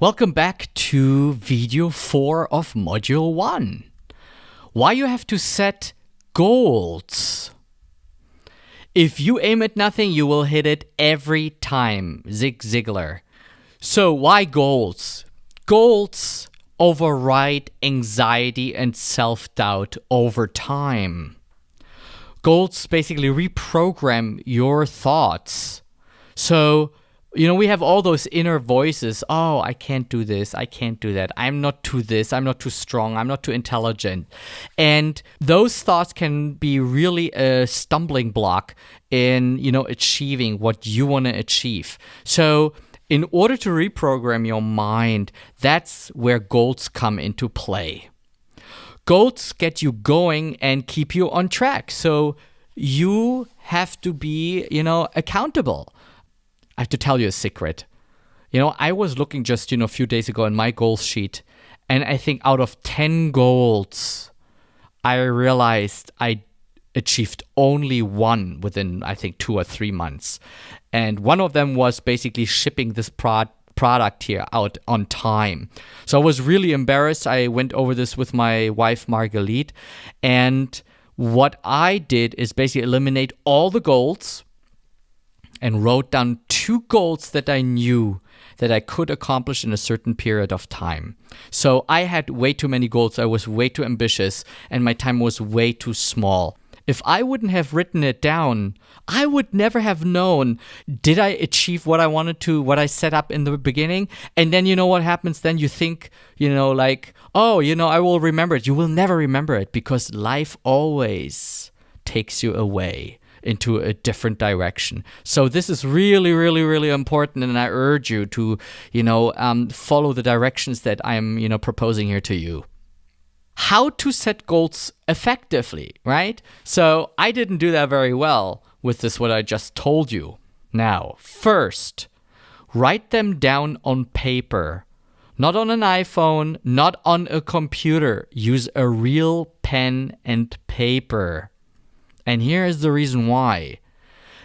Welcome back to video 4 of module 1. Why you have to set goals. If you aim at nothing, you will hit it every time. Zig Ziglar. So why goals? Goals override anxiety and self-doubt over time. Goals basically reprogram your thoughts. So we have all those inner voices. Oh, I can't do this. I can't do that. I'm not too this. I'm not too strong. I'm not too intelligent. And those thoughts can be really a stumbling block in, achieving what you want to achieve. So in order to reprogram your mind, that's where goals come into play. Goals get you going and keep you on track. So you have to be, accountable. I have to tell you a secret. I was looking just, a few days ago in my goals sheet, and I think out of 10 goals, I realized I achieved only one within, I think, 2 or 3 months. And one of them was basically shipping this product here out on time. So I was really embarrassed. I went over this with my wife, Marguerite, and what I did is basically eliminate all the goals and wrote down 2 goals that I knew that I could accomplish in a certain period of time. So I had way too many goals. I was way too ambitious, and my time was way too small. If I wouldn't have written it down, I would never have known, did I achieve what I wanted to, what I set up in the beginning? And then what happens then? You think, I will remember it. You will never remember it because life always takes you away into a different direction. So this is really, really, really important, and I urge you to, follow the directions that I'm, proposing here to you. How to set goals effectively, right? So I didn't do that very well with this, what I just told you. Now, first, write them down on paper, not on an iPhone, not on a computer. Use a real pen and paper. And here is the reason why.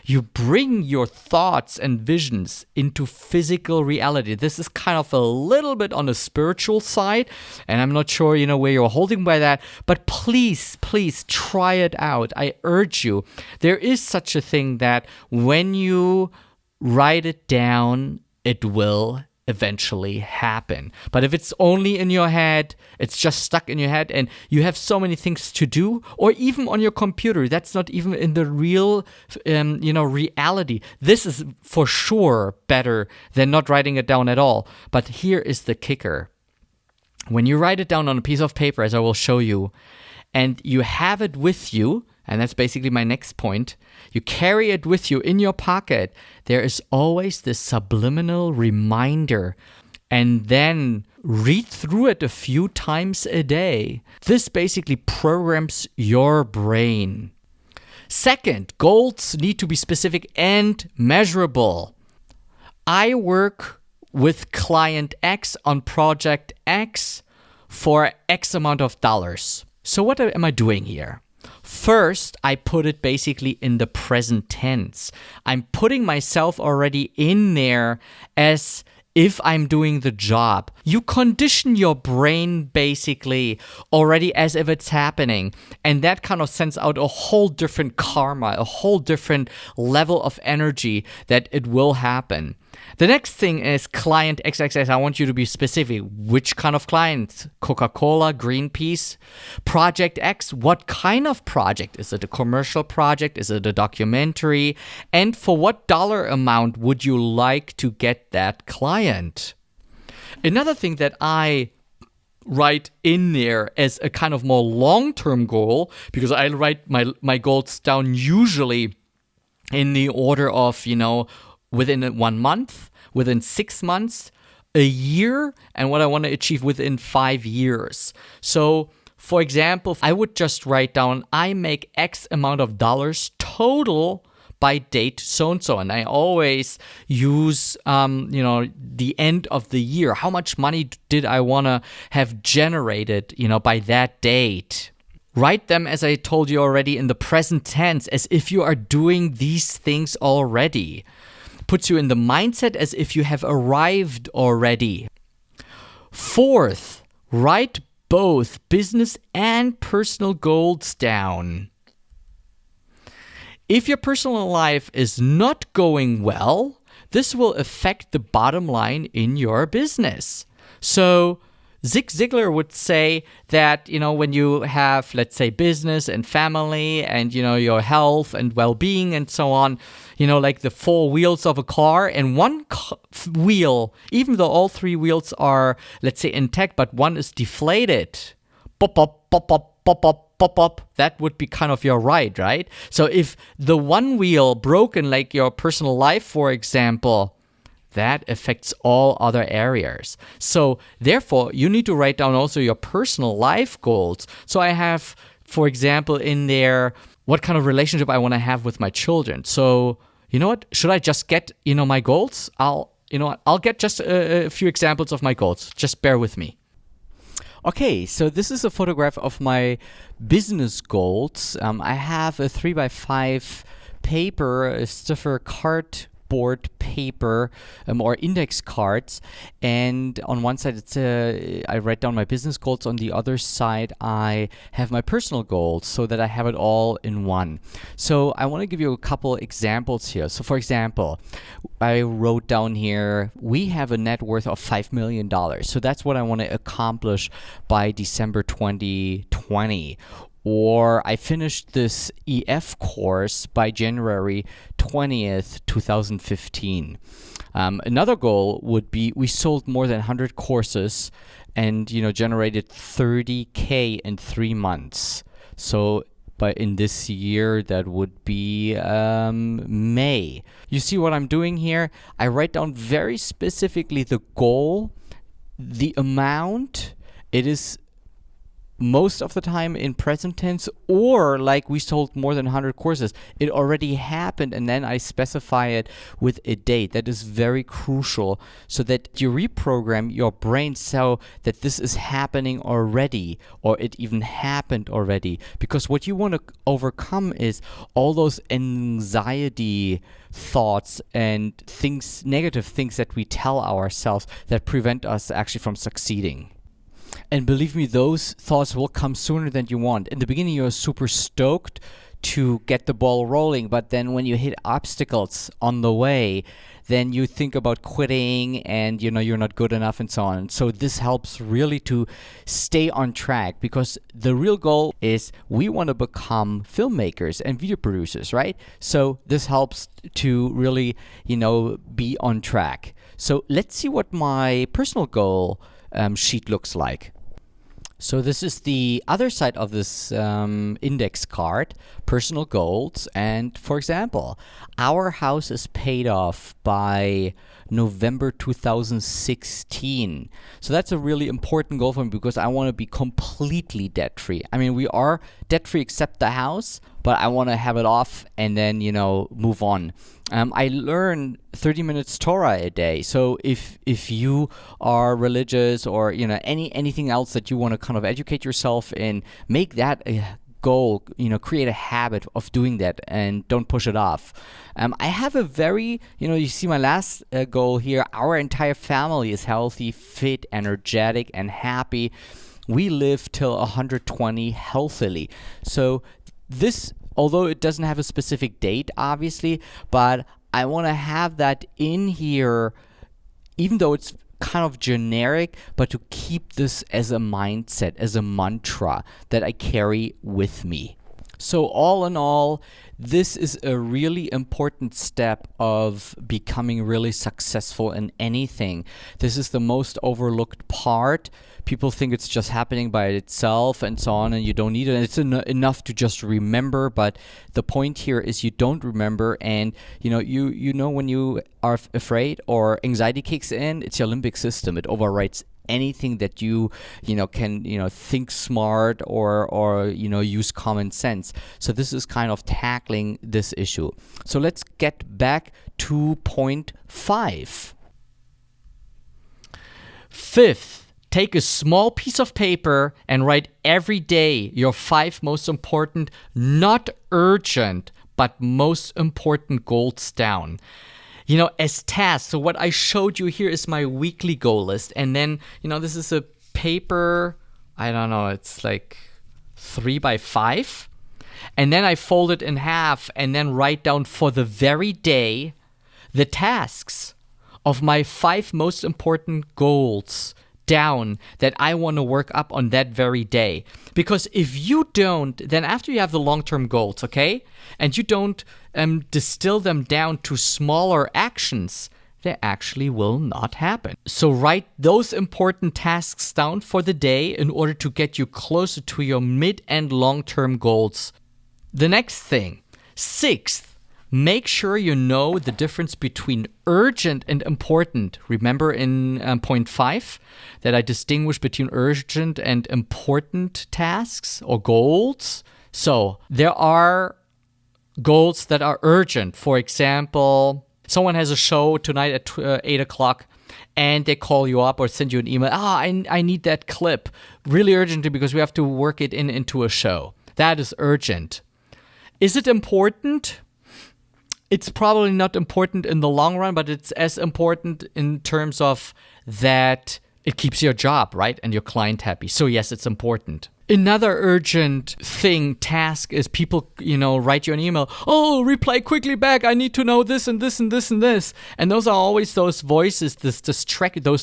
You bring your thoughts and visions into physical reality. This is kind of a little bit on the spiritual side, and I'm not sure, where you're holding by that, but please try it out. I urge you. There is such a thing that when you write it down, it will eventually happen. But if it's only in your head, it's just stuck in your head, and you have so many things to do, or even on your computer, that's not even in the real, reality. This is for sure better than not writing it down at all. But here is the kicker. When you write it down on a piece of paper, as I will show you, and you have it with you, and that's basically my next point, you carry it with you in your pocket, there is always this subliminal reminder, and then read through it a few times a day. This basically programs your brain. Second, goals need to be specific and measurable. I work with client X on project X for X amount of dollars. So what am I doing here? First, I put it basically in the present tense. I'm putting myself already in there as if I'm doing the job. You condition your brain basically already as if it's happening. And that kind of sends out a whole different karma, a whole different level of energy that it will happen. The next thing is client XXX. I want you to be specific. Which kind of client? Coca-Cola, Greenpeace, Project X. What kind of project? Is it a commercial project? Is it a documentary? And for what dollar amount would you like to get that client? Another thing that I write in there as a kind of more long-term goal, because I write my goals down usually in the order of, within 1 month, within 6 months, a year, and what I want to achieve within 5 years. So, for example, I would just write down, I make X amount of dollars total by date so-and-so. And I always use, the end of the year. How much money did I want to have generated, by that date? Write them, as I told you already, in the present tense, as if you are doing these things already. Puts you in the mindset as if you have arrived already. Fourth, write both business and personal goals down. If your personal life is not going well, this will affect the bottom line in your business. So Zig Ziglar would say that, when you have, let's say, business and family and, your health and well-being and so on, like the four wheels of a car, and one wheel, even though all three wheels are, let's say, intact, but one is deflated, pop, pop, pop, pop, pop, pop, pop, pop, that would be kind of your ride, right? So if the one wheel broken, like your personal life, for example, that affects all other areas. So therefore, you need to write down also your personal life goals. So I have, for example, in there, what kind of relationship I want to have with my children. So, you know what? Should I just get, my goals? I'll get just a few examples of my goals. Just bear with me. Okay, so this is a photograph of my business goals. I have a 3x5 paper, a stiffer cardboard paper, or index cards, and on one side I write down my business goals. On the other side I have my personal goals, so that I have it all in one. So I want to give you a couple examples here. So for example, I wrote down here, we have a net worth of $5 million. So that's what I want to accomplish by December 2020. Or I finished this EF course by January 20th, 2015. Another goal would be we sold more than 100 courses and generated $30K in 3 months. So but in this year, that would be May. You see what I'm doing here? I write down very specifically the goal, the amount. It is most of the time in present tense, or like we sold more than 100 courses. It already happened, and then I specify it with a date. That is very crucial, so that you reprogram your brain so that this is happening already, or it even happened already. Because what you want to overcome is all those anxiety thoughts and things, negative things that we tell ourselves that prevent us actually from succeeding. And believe me, those thoughts will come sooner than you want. In the beginning, you're super stoked to get the ball rolling, but then when you hit obstacles on the way, then you think about quitting and you're not good enough and so on. So this helps really to stay on track, because the real goal is we want to become filmmakers and video producers, right? So this helps to really, be on track. So let's see what my personal goal sheet looks like. So this is the other side of this index card, personal goals. And for example, our house is paid off by November 2016. So that's a really important goal for me, because I want to be completely debt-free. I mean, we are debt-free except the house, but I want to have it off and then, move on. I learn 30 minutes Torah a day. So if you are religious, or anything else that you want to kind of educate yourself in, make that a goal. Create a habit of doing that and don't push it off. I have a very, you see my last goal here. Our entire family is healthy, fit, energetic, and happy. We live till 120 healthily. So this, although it doesn't have a specific date, obviously, but I want to have that in here, even though it's kind of generic, but to keep this as a mindset, as a mantra that I carry with me. So all in all, this is a really important step of becoming really successful in anything. This is the most overlooked part. People think it's just happening by itself and so on, and you don't need it. And it's enough to just remember, but the point here is you don't remember, and you know when you are afraid or anxiety kicks in, it's your limbic system. It overwrites anything that you can think smart or use common sense. So this is kind of tackling this issue. So let's get back to point 5. Fifth, take a small piece of paper and write every day your 5 most important, not urgent, but most important goals down. as tasks. So what I showed you here is my weekly goal list. And then, this is a paper, I don't know, it's like 3x5. And then I fold it in half and then write down for the very day the tasks of my 5 most important goals down that I want to work up on that very day. Because if you don't, then after you have the long-term goals, okay, and you don't distill them down to smaller actions, they actually will not happen. So write those important tasks down for the day in order to get you closer to your mid and long-term goals. The next thing, 6th, make sure you know the difference between urgent and important. Remember in point 5 that I distinguish between urgent and important tasks or goals. So there are goals that are urgent. For example, someone has a show tonight at 8 o'clock and they call you up or send you an email. I need that clip really urgently because we have to work it into a show. That is urgent. Is it important? It's probably not important in the long run, but it's as important in terms of that it keeps your job, right? And your client happy. So yes, it's important. Another urgent task is people, write you an email. Oh, reply quickly back. I need to know this and this and this and this. And those are always those voices, those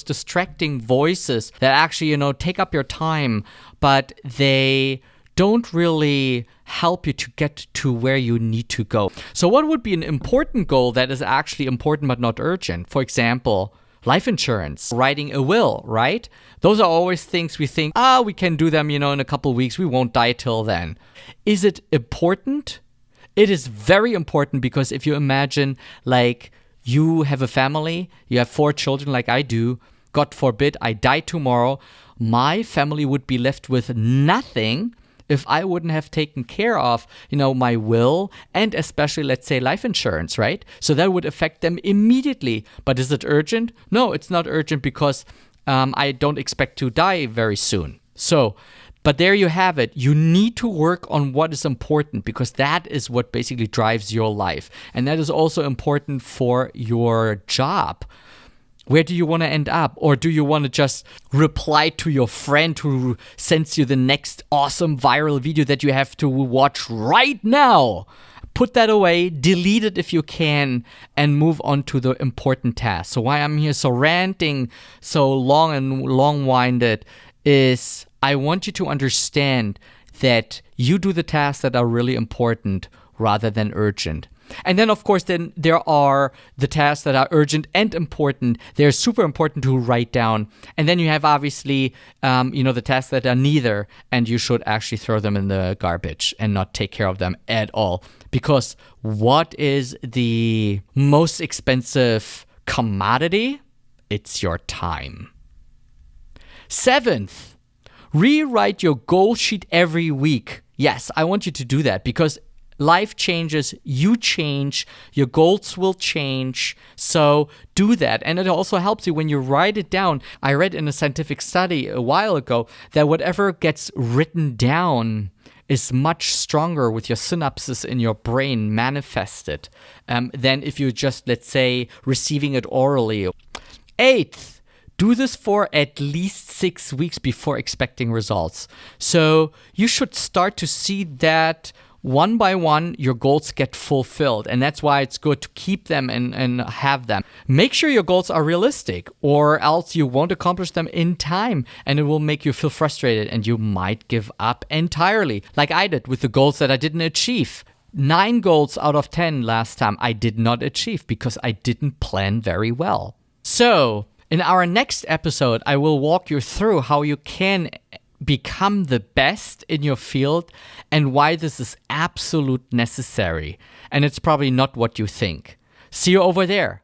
distracting voices that actually, take up your time, but they don't really help you to get to where you need to go. So what would be an important goal that is actually important but not urgent? For example, life insurance, writing a will, right? Those are always things we think, we can do them, in a couple of weeks. We won't die till then. Is it important? It is very important because if you imagine like you have a family, you have 4 children like I do, God forbid I die tomorrow, my family would be left with nothing if I wouldn't have taken care of, my will and especially, let's say, life insurance, right? So that would affect them immediately. But is it urgent? No, it's not urgent because I don't expect to die very soon. So, but there you have it. You need to work on what is important because that is what basically drives your life. And that is also important for your job. Where do you want to end up? Or do you want to just reply to your friend who sends you the next awesome viral video that you have to watch right now? Put that away, delete it if you can, and move on to the important task. So why I'm here so ranting, so long and long-winded is I want you to understand that you do the tasks that are really important rather than urgent. And then, of course, then there are the tasks that are urgent and important. They're super important to write down. And then you have, obviously, the tasks that are neither. And you should actually throw them in the garbage and not take care of them at all. Because what is the most expensive commodity? It's your time. 7th, rewrite your goal sheet every week. Yes, I want you to do that because life changes, you change, your goals will change, so do that. And it also helps you when you write it down. I read in a scientific study a while ago that whatever gets written down is much stronger with your synapses in your brain manifested than if you're just, let's say, receiving it orally. 8th, do this for at least 6 weeks before expecting results. So you should start to see that one by one, your goals get fulfilled. And that's why it's good to keep them and have them. Make sure your goals are realistic or else you won't accomplish them in time and it will make you feel frustrated and you might give up entirely. Like I did with the goals that I didn't achieve. 9 goals out of 10 last time I did not achieve because I didn't plan very well. So in our next episode, I will walk you through how you can become the best in your field and why this is absolute necessary. And it's probably not what you think. See you over there.